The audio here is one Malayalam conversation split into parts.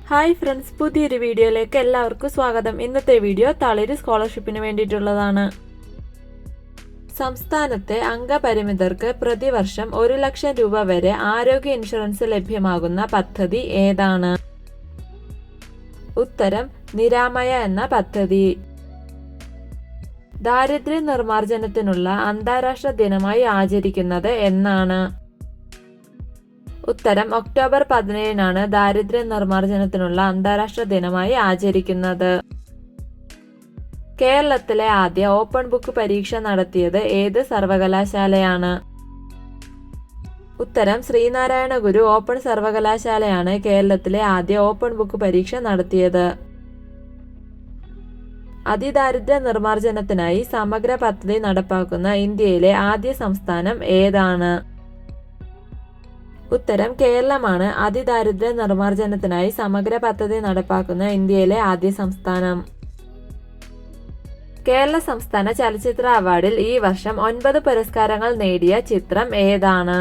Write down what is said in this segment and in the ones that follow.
ഹായ് ഫ്രണ്ട്സ്, പുതിയൊരു വീഡിയോയിലേക്ക് എല്ലാവർക്കും സ്വാഗതം. ഇന്നത്തെ വീഡിയോ തളിര് സ്കോളർഷിപ്പിന് വേണ്ടിയിട്ടുള്ളതാണ്. സംസ്ഥാനത്തെ അംഗപരിമിതർക്ക് പ്രതിവർഷം 1 ലക്ഷം രൂപ വരെ ആരോഗ്യ ഇൻഷുറൻസ് ലഭ്യമാകുന്ന പദ്ധതി ഏതാണ്? ഉത്തരം നിരാമയ എന്ന പദ്ധതി. ദാരിദ്ര്യ നിർമ്മാർജ്ജനത്തിനുള്ള അന്താരാഷ്ട്ര ദിനമായി ആചരിക്കുന്നത് എന്നാണ്? ഉത്തരം ഒക്ടോബർ 17-നാണ് ദാരിദ്ര്യ നിർമ്മാർജ്ജനത്തിനുള്ള അന്താരാഷ്ട്ര ദിനമായി ആചരിക്കുന്നത്. കേരളത്തിലെ ആദ്യ ഓപ്പൺ ബുക്ക് പരീക്ഷ നടത്തിയത് ഏത് സർവകലാശാലയാണ്? ഉത്തരം ശ്രീനാരായണ ഗുരു ഓപ്പൺ സർവകലാശാലയാണ് കേരളത്തിലെ ആദ്യ ഓപ്പൺ ബുക്ക് പരീക്ഷ നടത്തിയത്. അതിദാരിദ്ര്യ നിർമ്മാർജ്ജനത്തിനായി സമഗ്ര പദ്ധതി നടപ്പാക്കുന്ന ഇന്ത്യയിലെ ആദ്യ സംസ്ഥാനം ഏതാണ്? ഉത്തരം കേരളമാണ് അതിദാരിദ്ര്യ നിർമ്മാർജ്ജനത്തിനായി സമഗ്ര പദ്ധതി നടപ്പാക്കുന്ന ഇന്ത്യയിലെ ആദ്യ സംസ്ഥാനം. കേരള സംസ്ഥാന ചലച്ചിത്ര അവാർഡിൽ ഈ വർഷം 9 പുരസ്കാരങ്ങൾ നേടിയ ചിത്രം ഏതാണ്?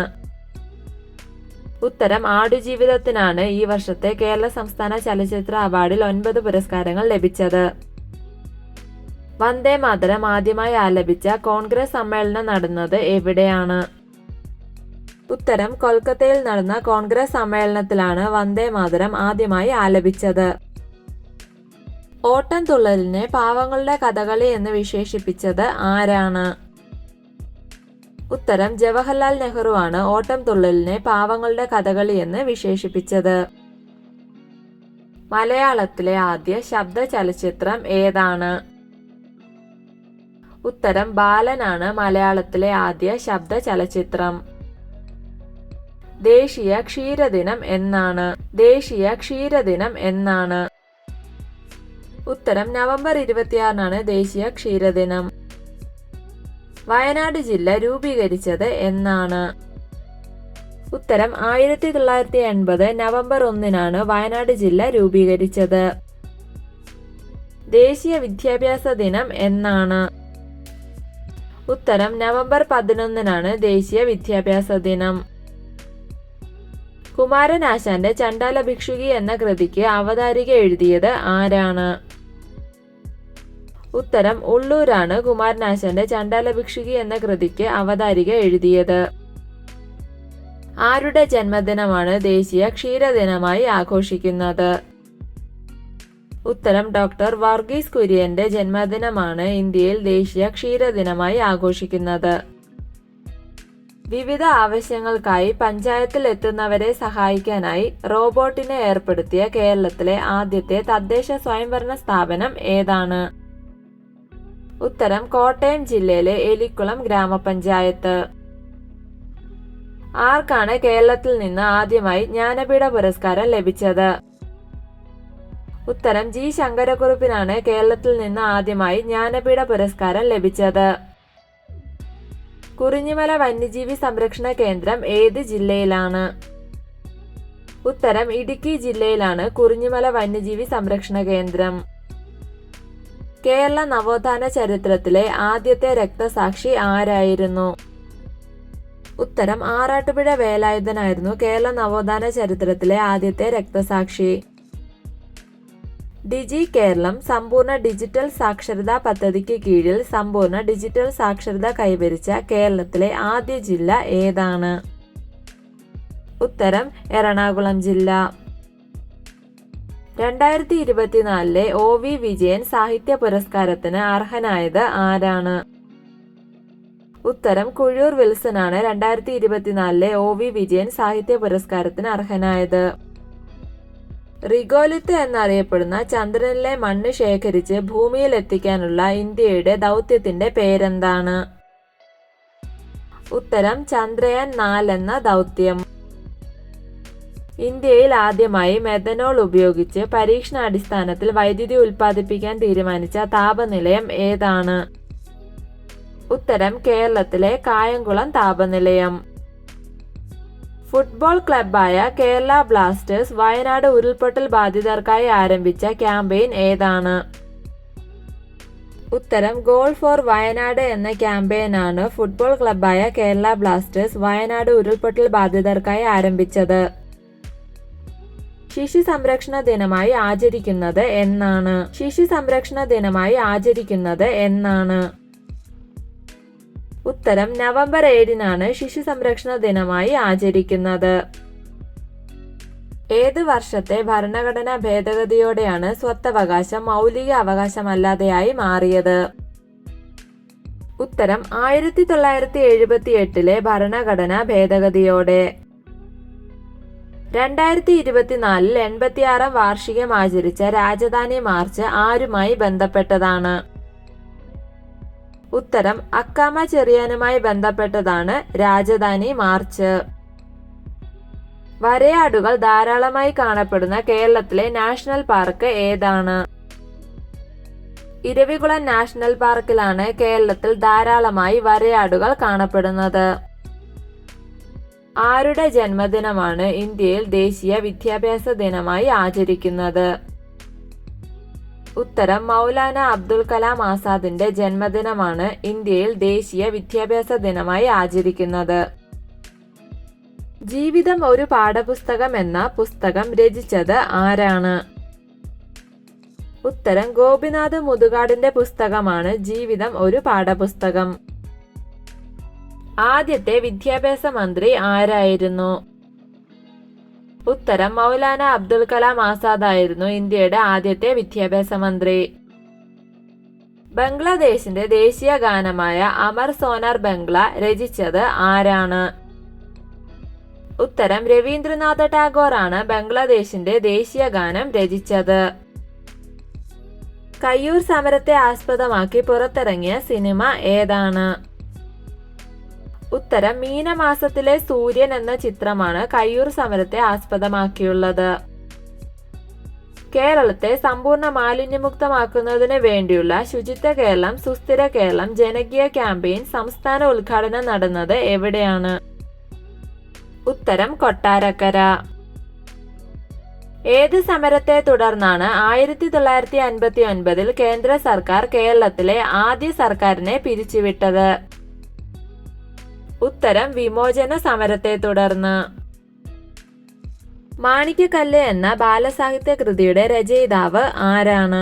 ഉത്തരം ആടുജീവിതത്തിനാണ് ഈ വർഷത്തെ കേരള സംസ്ഥാന ചലച്ചിത്ര അവാർഡിൽ 9 പുരസ്കാരങ്ങൾ ലഭിച്ചത്. വന്ദേ മാതരം ആദ്യമായി ആലപിച്ച കോൺഗ്രസ് സമ്മേളനം നടന്നത് എവിടെയാണ്? ഉത്തരം കൊൽക്കത്തയിൽ നടന്ന കോൺഗ്രസ് സമ്മേളനത്തിലാണ് വന്ദേ മാതരം ആദ്യമായി ആലപിച്ചത്. ഓട്ടംതുള്ളലിനെ പാവങ്ങളുടെ കഥകളി എന്ന് വിശേഷിപ്പിച്ചത് ആരാണ്? ഉത്തരം ജവഹർലാൽ നെഹ്റു ആണ് ഓട്ടംതുള്ളലിനെ പാവങ്ങളുടെ കഥകളി എന്ന് വിശേഷിപ്പിച്ചത്. മലയാളത്തിലെ ആദ്യ ശബ്ദ ചലച്ചിത്രം ഏതാണ്? ഉത്തരം ബാലനാണ് മലയാളത്തിലെ ആദ്യ ശബ്ദ ചലച്ചിത്രം. ദേശീയ ക്ഷീരദിനം എന്നാണ്? ദേശീയ ക്ഷീരദിനം എന്നാണ്? ഉത്തരം നവംബർ 26-നാണ് ദേശീയ ക്ഷീരദിനം. വയനാട് ജില്ല രൂപീകരിച്ചത് എന്നാണ്? ഉത്തരം 1980 നവംബർ 1-നാണ് വയനാട് ജില്ല രൂപീകരിച്ചത്. ദേശീയ വിദ്യാഭ്യാസ ദിനം എന്നാണ്? ഉത്തരം നവംബർ 11-നാണ് ദേശീയ വിദ്യാഭ്യാസ ദിനം. കുമാരനാശാന്റെ ചണ്ഡാല ഭിക്ഷുകി എന്ന കൃതിക്ക് അവതാരിക എഴുതിയത് ആരാണ്? ഉത്തരം ഉള്ളൂരാണ് കുമാരനാശാന്റെ ചണ്ഡാല ഭിക്ഷുകി എന്ന കൃതിക്ക് അവതാരിക എഴുതിയത്. ആരുടെ ജന്മദിനമാണ് ദേശീയ ക്ഷീരദിനമായി ആഘോഷിക്കുന്നത്? ഉത്തരം ഡോക്ടർ വർഗീസ് കുര്യന്റെ ജന്മദിനമാണ് ഇന്ത്യയിൽ ദേശീയ ക്ഷീരദിനമായി ആഘോഷിക്കുന്നത്. വിവിധ ആവശ്യങ്ങൾക്കായി പഞ്ചായത്തിൽ എത്തുന്നവരെ സഹായിക്കാനായി റോബോട്ടിനെ ഏർപ്പെടുത്തിയ കേരളത്തിലെ ആദ്യത്തെ തദ്ദേശ സ്വയംഭരണ സ്ഥാപനം ഏതാണ്? ഉത്തരം കോട്ടയം ജില്ലയിലെ എലിക്കുളം ഗ്രാമപഞ്ചായത്ത്. ആർക്കാണ് കേരളത്തിൽ നിന്ന് ആദ്യമായി ജ്ഞാനപീഠ പുരസ്കാരം ലഭിച്ചത്? ഉത്തരം ജി ശങ്കരക്കുറുപ്പിനാണ് കേരളത്തിൽ നിന്ന് ആദ്യമായി ജ്ഞാനപീഠ പുരസ്കാരം ലഭിച്ചത്. കുറിഞ്ഞിമല വന്യജീവി സംരക്ഷണ കേന്ദ്രം ഏത് ജില്ലയിലാണ്? ഉത്തരം ഇടുക്കി ജില്ലയിലാണ് കുറിഞ്ഞിമല വന്യജീവി സംരക്ഷണ കേന്ദ്രം. കേരള നവോത്ഥാന ചരിത്രത്തിലെ ആദ്യത്തെ രക്തസാക്ഷി ആരായിരുന്നു? ഉത്തരം ആറാട്ടുപുഴ വേലായുധനായിരുന്നു കേരള നവോത്ഥാന ചരിത്രത്തിലെ ആദ്യത്തെ രക്തസാക്ഷി. ഡിജി കേരളം സമ്പൂർണ്ണ ഡിജിറ്റൽ സാക്ഷരതാ പദ്ധതിക്ക് കീഴിൽ സമ്പൂർണ്ണ ഡിജിറ്റൽ സാക്ഷരത കൈവരിച്ച കേരളത്തിലെ ആദ്യ ജില്ല ഏതാണ്? ഉത്തരം എറണാകുളം ജില്ല. 2024 OV വിജയൻ സാഹിത്യ പുരസ്കാരത്തിന് അർഹനായത് ആരാണ്? ഉത്തരം കുഴൂർ വിൽസനാണ് 2024 OV വിജയൻ സാഹിത്യ പുരസ്കാരത്തിന് അർഹനായത്. റിഗോലിത്ത് എന്നറിയപ്പെടുന്ന ചന്ദ്രനിലെ മണ്ണ് ശേഖരിച്ച് ഭൂമിയിൽ എത്തിക്കാനുള്ള ഇന്ത്യയുടെ ദൗത്യത്തിന്റെ പേരെന്താണ്? ഉത്തരം ചന്ദ്രയാൻ 4 എന്ന ദൗത്യം. ഇന്ത്യയിൽ ആദ്യമായി മെഥനോൾ ഉപയോഗിച്ച് പരീക്ഷണാടിസ്ഥാനത്തിൽ വൈദ്യുതി ഉൽപ്പാദിപ്പിക്കാൻ തീരുമാനിച്ച താപനിലയം ഏതാണ്? ഉത്തരം കേരളത്തിലെ കായംകുളം താപനിലയം. ഫുട്ബോൾ ക്ലബായ കേരള ബ്ലാസ്റ്റേഴ്സ് വയനാട് ഉരുൾപൊട്ടൽ ബാധിതർക്കായി ആരംഭിച്ച ക്യാമ്പയിൻ ഏതാണ്? ഉത്തരം ഗോൾ ഫോർ വയനാട് എന്ന ക്യാമ്പയിനാണ് ഫുട്ബോൾ ക്ലബായ കേരള ബ്ലാസ്റ്റേഴ്സ് വയനാട് ഉരുൾപൊട്ടൽ ബാധിതർക്കായി ആരംഭിച്ചത്. ശിശു സംരക്ഷണ ദിനമായി ആചരിക്കുന്നത് എന്നാണ്? ശിശു സംരക്ഷണ ദിനമായി ആചരിക്കുന്നത് എന്നാണ്? ഉത്തരം നവംബർ 7-നാണ് ശിശു സംരക്ഷണ ദിനമായി ആചരിക്കുന്നത്. ഏത് വർഷത്തെ ഭരണഘടനാ ഭേദഗതിയോടെയാണ് സ്വത്തവകാശം മൗലിക അവകാശമല്ലാതെയായി മാറിയത്? ഉത്തരം 1978-ലെ ഭരണഘടനാ ഭേദഗതിയോടെ. 2024-ൽ 86-ാം വാർഷികം ആചരിച്ച രാജധാനി മാർച്ച് ആരുമായി ബന്ധപ്പെട്ടതാണ്? ഉത്തരം അക്കാമ ചെറിയാനുമായി ബന്ധപ്പെട്ടതാണ് രാജധാനി മാർച്ച്. വരയാടുകൾ ധാരാളമായി കാണപ്പെടുന്ന കേരളത്തിലെ നാഷണൽ പാർക്ക് ഏതാണ്? ഇരവികുളം നാഷണൽ പാർക്കിലാണ് കേരളത്തിൽ ധാരാളമായി വരയാടുകൾ കാണപ്പെടുന്നത്. ആരുടെ ജന്മദിനമാണ് ഇന്ത്യയിൽ ദേശീയ വിദ്യാഭ്യാസ ദിനമായി ആചരിക്കുന്നത്? ഉത്തരം മൗലാന അബ്ദുൽ കലാം ആസാദിന്റെ ജന്മദിനമാണ് ഇന്ത്യയിൽ ദേശീയ വിദ്യാഭ്യാസ ദിനമായി ആചരിക്കുന്നത്. ജീവിതം ഒരു പാഠപുസ്തകം എന്ന പുസ്തകം രചിച്ചത് ആരാണ്? ഉത്തരം ഗോപിനാഥ് മുതുകാടിന്റെ പുസ്തകമാണ് ജീവിതം ഒരു പാഠപുസ്തകം. ആദ്യത്തെ വിദ്യാഭ്യാസ മന്ത്രി ആരായിരുന്നു? ഉത്തരം മൗലാന അബ്ദുൽ കലാം ആസാദ് ആയിരുന്നു ഇന്ത്യയുടെ ആദ്യത്തെ വിദ്യാഭ്യാസ മന്ത്രി. ബംഗ്ലാദേശിന്റെ ദേശീയ ഗാനമായ അമർ സോനാർ ബംഗ്ല രചിച്ചത് ആരാണ്? ഉത്തരം രവീന്ദ്രനാഥ ടാഗോർ ആണ് ബംഗ്ലാദേശിന്റെ ദേശീയ ഗാനം രചിച്ചത്. കയ്യൂർ സമരത്തെ ആസ്പദമാക്കി പുറത്തിറങ്ങിയ സിനിമ ഏതാണ്? ഉത്തരം മീനമാസത്തിലെ സൂര്യൻ എന്ന ചിത്രമാണ് കയ്യൂർ സമരത്തെ ആസ്പദമാക്കിയുള്ളത്. കേരളത്തെ സമ്പൂർണ്ണ മാലിന്യമുക്തമാക്കുന്നതിന് വേണ്ടിയുള്ള ശുചിത്വ കേരളം സുസ്ഥിര കേരളം ജനകീയ ക്യാമ്പയിൻ സംസ്ഥാന ഉദ്ഘാടനം നടന്നത് എവിടെയാണ്? ഉത്തരം കൊട്ടാരക്കര. ഏത് സമരത്തെ തുടർന്നാണ് 1959-ൽ കേന്ദ്ര സർക്കാർ കേരളത്തിലെ ആദ്യ സർക്കാരിനെ പിരിച്ചുവിട്ടത്? ഉത്തരം വിമോചന സമരത്തെ തുടർന്ന്. മാണിക്യക്കല്ല് എന്ന ബാലസാഹിത്യ കൃതിയുടെ രചയിതാവ് ആരാണ്?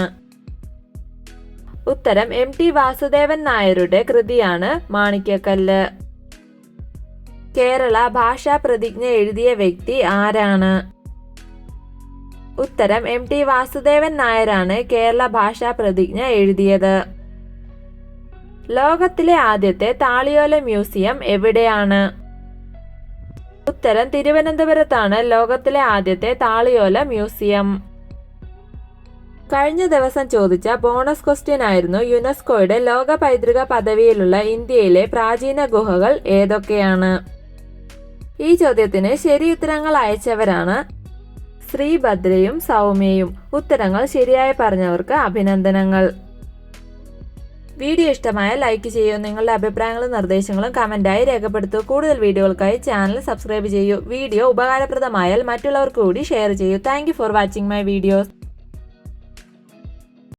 ഉത്തരം MT വാസുദേവൻ നായരുടെ കൃതിയാണ് മാണിക്യക്കല്ല്. കേരള ഭാഷാ പ്രതിജ്ഞ എഴുതിയ വ്യക്തി ആരാണ്? ഉത്തരം MT വാസുദേവൻ നായരാണ് കേരള ഭാഷാ പ്രതിജ്ഞ എഴുതിയത്. ലോകത്തിലെ ആദ്യത്തെ താളിയോല മ്യൂസിയം എവിടെയാണ്? ഉത്തരം തിരുവനന്തപുരത്താണ് ലോകത്തിലെ ആദ്യത്തെ താളിയോല മ്യൂസിയം. കഴിഞ്ഞ ദിവസം ചോദിച്ച ബോണസ് ക്വസ്റ്റ്യൻ ആയിരുന്നു യുനെസ്കോയുടെ ലോക പൈതൃക പദവിയിലുള്ള ഇന്ത്യയിലെ പ്രാചീന ഗുഹകൾ ഏതൊക്കെയാണ്? ഈ ചോദ്യത്തിന് ശരി ഉത്തരങ്ങൾ അയച്ചവരാണ് ശ്രീഭദ്രയും സൗമ്യയും. ഉത്തരങ്ങൾ ശരിയായി പറഞ്ഞവർക്ക് അഭിനന്ദനങ്ങൾ. വീഡിയോ ഇഷ്ടമായ ലൈക്ക് ചെയ്യൂ. നിങ്ങളുടെ അഭിപ്രായങ്ങളും നിർദ്ദേശങ്ങളും കമന്റായി രേഖപ്പെടുത്തൂ. കൂടുതൽ വീഡിയോകൾക്കായി ചാനൽ സബ്സ്ക്രൈബ് ചെയ്യൂ. വീഡിയോ ഉപകാരപ്രദമായാൽ മറ്റുള്ളവർക്ക് കൂടി ഷെയർ ചെയ്യൂ. Thank you for watching my videos.